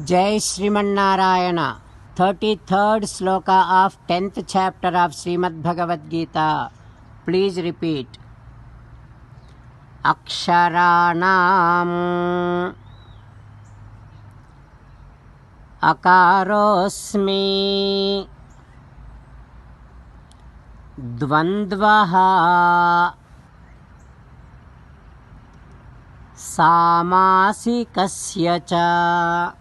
Jai Srimannarayana. 33rd sloka of 10th chapter of Srimad Bhagavad Gita. Please repeat. Aksharanam akarosmi dvandvaha samasikasya cha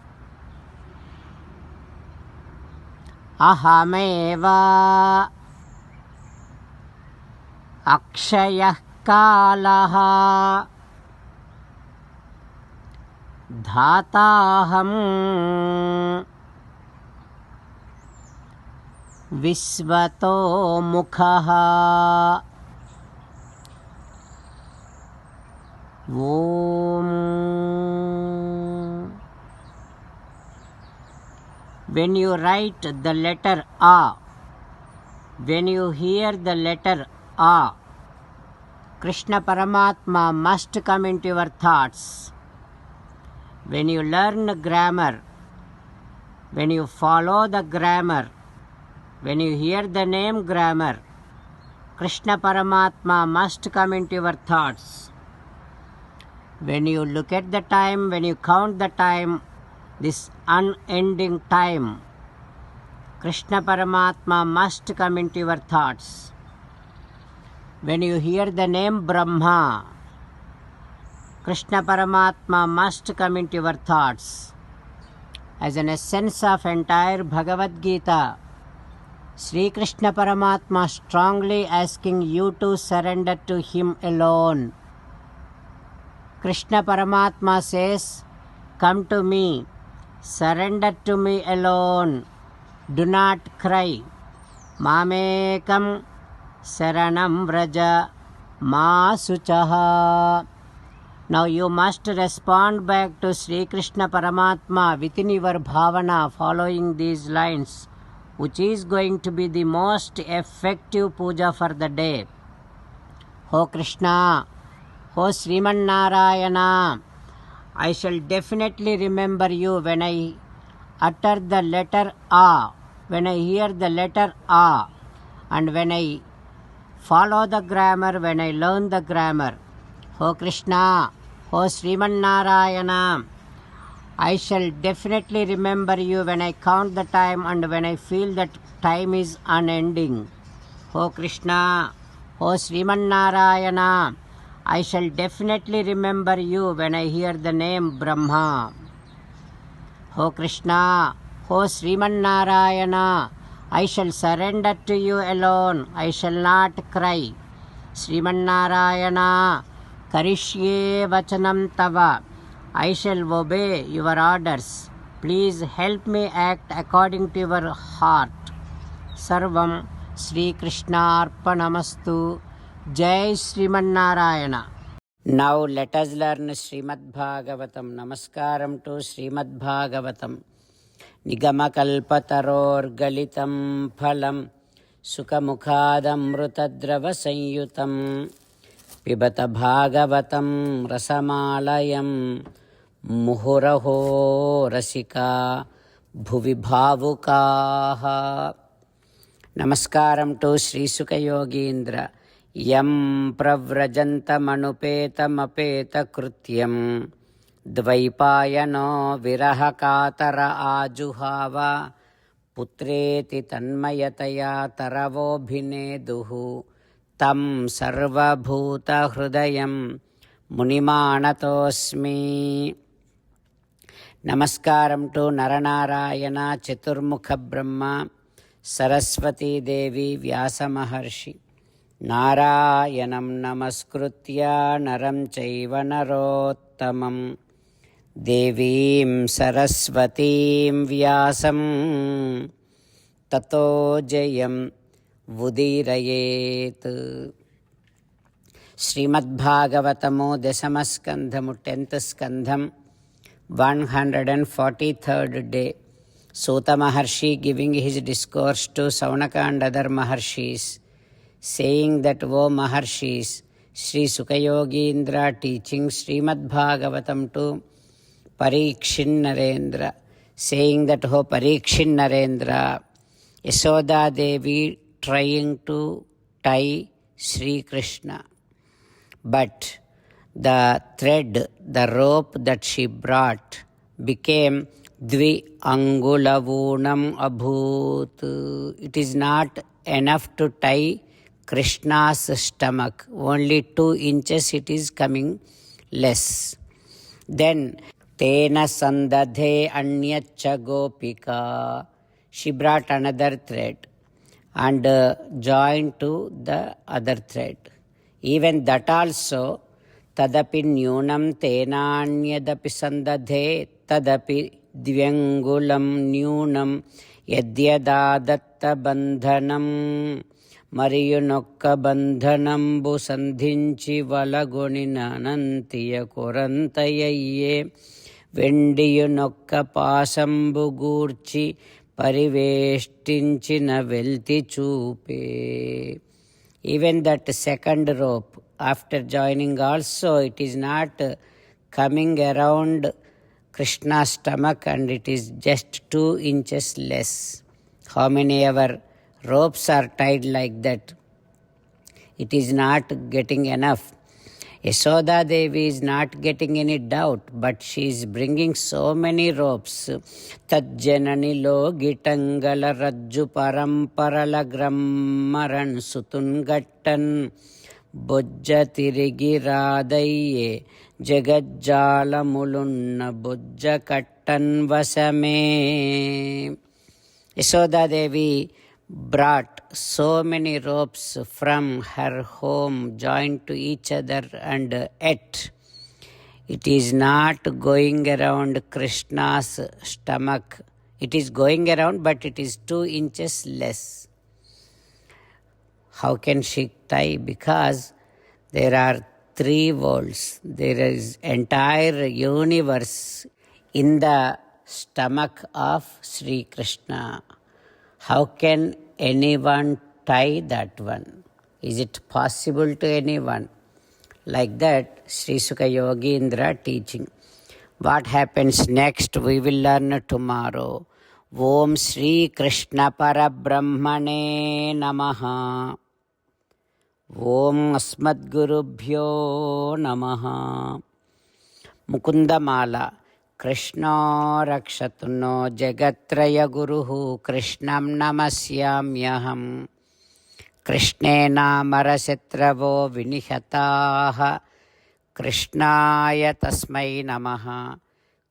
ahameva akshayah कालः धाताहं विश्वतो मुखः ॐ. When you write the letter A, when you hear the letter A, Krishna Paramatma must come into your thoughts. When you learn grammar, when you follow the grammar, when you hear the name grammar, Krishna Paramatma must come into your thoughts. When you look at the time, when you count the time, this unending time, Krishna Paramatma must come into your thoughts. When you hear the name Brahma, Krishna Paramatma must come into your thoughts. As an essence of entire Bhagavad Gita, Sri Krishna Paramatma strongly asking you to surrender to Him alone. Krishna Paramatma says, "Come to me, surrender to me alone, do not cry. Mamekam Saranam Vraja Ma Suchaha." Now you must respond back to Sri Krishna Paramatma within your bhavana following these lines, which is going to be the most effective puja for the day. O Krishna, O Sriman Narayana, I shall definitely remember you when I utter the letter A, when I hear the letter A, and when I follow the grammar, when I learn the grammar. O Krishna, O Sriman Narayana, I shall definitely remember you when I count the time and when I feel that time is unending. O Krishna, O Sriman Narayana, I shall definitely remember you when I hear the name Brahma. O Krishna, O Sriman Narayana, I shall surrender to you alone. I shall not cry. Sriman Narayana, Karishye Vachanam Tava. I shall obey your orders. Please help me act according to your heart. Sarvam Sri Krishna Arpanamastu. Jai Sriman Narayana. Now let us learn Srimad Bhagavatam. Namaskaram to Srimad Bhagavatam. निगमकल्पतरोर्गलितं फलं सुखमुखादमृतद्रवसंयुतं पिबत भागवतं रसमालयं मुहुरहो रसिका भुवि भावुकाः. नमस्कारं to श्रीसुखयोगीन्द्र. यं प्रव्रजन्तमनुपेतमपेतकृत्यं द्वैपायनो विरहकातर आजुहाव पुत्रेति तन्मयतया तरवोऽभिनेदुः तं सर्वभूतहृदयं मुनिमानतोऽस्मि. नमस्कारं to Narnarayan चतुर्मुख ब्रह्म सरस्वती देवी व्यासमहर्षि. नारायणं नमस्कृत्य नरं चैव नरोत्तमं देवीं सरस्वतीं व्यासं ततो जयं उदीरयेत्. ಶ್ರೀಮದ್ಭಾಗವತಮು ದಶಮಸ್ಕಂಧಮು 10th ಸ್ಕಂಧಂ 143rd day. Sota Maharshi giving his discourse to Saunaka and other Maharshis, saying that, O Maharshis, Sri Sukayogindra teaching Srimad Bhagavatam to Parikshit Narendra. saying that, "Oh, Parikshit Narendra, Yasoda Devi trying to tie Sri Krishna. But the thread, the rope that she brought became Dvi Angulavunam Abhut. It is not enough to tie Krishna's stomach. Only 2 inches it is coming less. Then Tena Sandadhe Anyacha Gopika. She brought another thread and joined to the other thread. Even that also, Tadapi Nyunam Tenanyadapi Sandadhe Tadapi Dvyangulam Nyunam Yadyadadatta Bandhanam Mariyunokka Bandhanambu Sandhinchi Valagonina Nantiya Korantayayye Vendiyunokka Pasambu Gurchi Pariveshtinchina Velti Chupe. Even that second rope, after joining also, it is not coming around Krishna's stomach and it is just 2 inches less. How many ever ropes are tied like that? It is not getting enough. Yasoda Devi is not getting any doubt, but she is bringing so many ropes. Tajjanani lo gitangala rajju paramparala grammaran sutungattan bojja tirigi radayye jagajjala mulunna bojja kattan vasame. Yasoda Devi brought so many ropes from her home, joined to each other, and yet it is not going around Krishna's stomach. It is going around, but it is 2 inches less. How can she tie? Because there are 3 worlds. There is entire universe in the stomach of Sri Krishna. How can anyone tie that one? Is it possible to anyone? Like that, Sri Sukha Yogindra teaching. What happens next, we will learn tomorrow. Om Sri Krishna Parabrahmane Namaha. Om Asmadgurubhyo Namaha. Mukundamala. Krishna rakshatu no jagatraya guruhu Krishnam namasyamyaham. Krishnena marasetravo vinihataha Krishnaya tasmai namaha.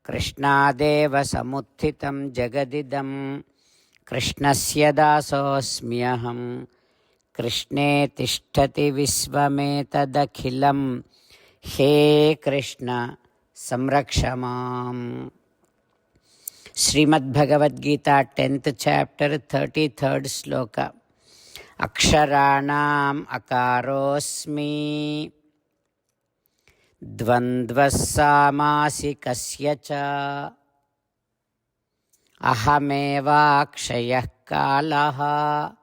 Krishnadeva samuthitam jagadidam Krishnasya dasosmyaham. Krishne tishtati visvametadakhilam. He Krishna Samrakshamam. Srimad Bhagavad Gita, 10th chapter, 33rd sloka. Aksharanam akarosmi dvandvasamasi kasyacha ahameva akshayah kalaha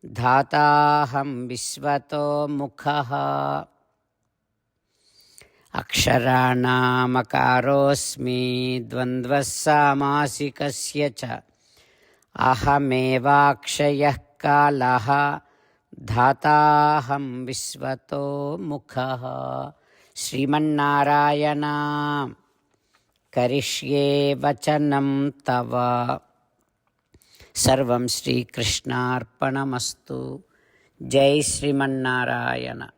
dhataham visvato mukhaha. Aksharanam akarosmi dvandvasamasi kasyacha ahameva akshayah kalaha dhataham visvato mukhaha. Srimannarayana karishye vachanam tava. Sarvam Sri Krishnarpanamastu. Jai Srimannarayana.